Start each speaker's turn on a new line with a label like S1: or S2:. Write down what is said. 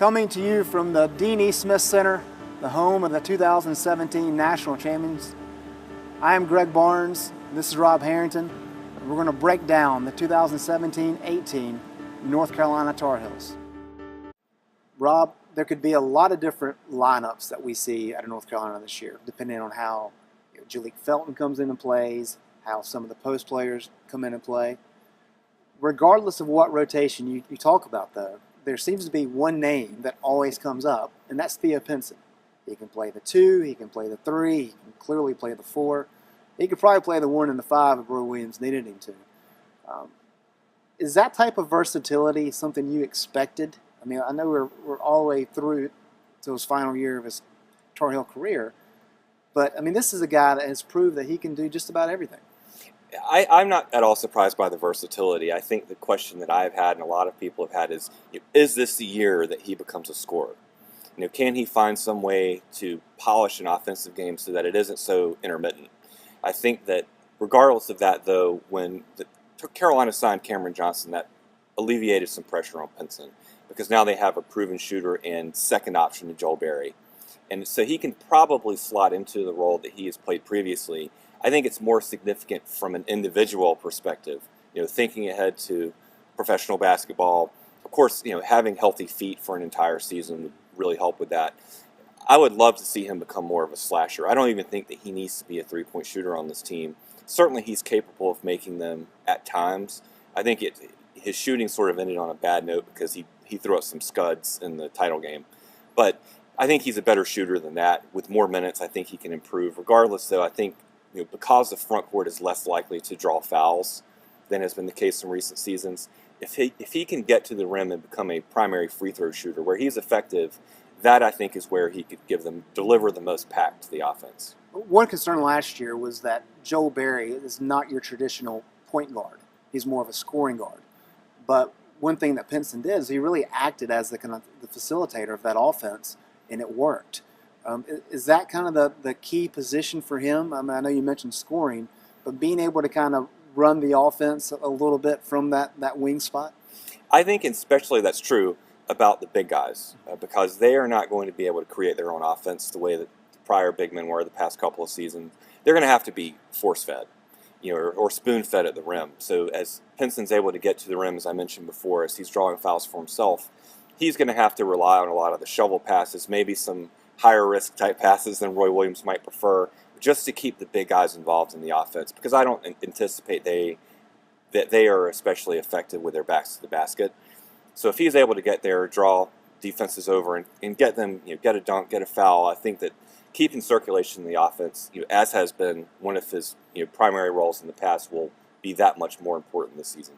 S1: Coming to you from the Dean E. Smith Center, the home of the 2017 National Champions, I am Greg Barnes, this is Rob Harrington, and we're going to break down the 2017-18 North Carolina Tar Heels. Rob, there could be a lot of different lineups that we see out of North Carolina this year, depending on how Jalek Felton comes in and plays, how some of the post players come in and play. Regardless of what rotation you talk about, though, there seems to be one name that always comes up, and that's Theo Pinson. He can play the 2, he can play the 3, he can clearly play the 4. He could probably play the 1 and the 5 if Roy Williams needed him to. Is that type of versatility something you expected? I mean, I know we're all the way through to his final year of his Tar Heel career, but I mean, this is a guy that has proved that he can do just about everything.
S2: I'm not at all surprised by the versatility. I think the question that I've had and a lot of people have had is this the year that he becomes a scorer? Can he find some way to polish an offensive game so that it isn't so intermittent? I think that regardless of that, though, when Carolina signed Cameron Johnson, that alleviated some pressure on Pinson because now they have a proven shooter and second option to Joel Berry. And so he can probably slot into the role that he has played previously. I think it's more significant from an individual perspective, thinking ahead to professional basketball. Of course, having healthy feet for an entire season would really help with that. I would love to see him become more of a slasher. I don't even think that he needs to be a three-point shooter on this team. Certainly he's capable of making them at times. I think his shooting sort of ended on a bad note because he threw out some scuds in the title game. But I think he's a better shooter than that. With more minutes, I think he can improve. Regardless, though, I think because the front court is less likely to draw fouls than has been the case in recent seasons, if he can get to the rim and become a primary free throw shooter where he's effective, that I think is where he could deliver the most pack to the offense.
S1: One concern last year was that Joel Berry is not your traditional point guard. He's more of a scoring guard. But one thing that Pinson did is he really acted as the facilitator of that offense, and it worked. Is that kind of the key position for him? I mean, I know you mentioned scoring, but being able to kind of run the offense a little bit from that wing spot?
S2: I think especially that's true about the big guys because they are not going to be able to create their own offense the way that the prior big men were the past couple of seasons. They're going to have to be force-fed, or spoon-fed at the rim. So as Pinson's able to get to the rim, as I mentioned before, as he's drawing fouls for himself, he's going to have to rely on a lot of the shovel passes, maybe some higher risk type passes than Roy Williams might prefer, just to keep the big guys involved in the offense, because I don't anticipate that they are especially effective with their backs to the basket. So if he's able to get there, draw defenses over and get them, get a dunk, get a foul, I think that keeping circulation in the offense, as has been one of his primary roles in the past, will be that much more important this season.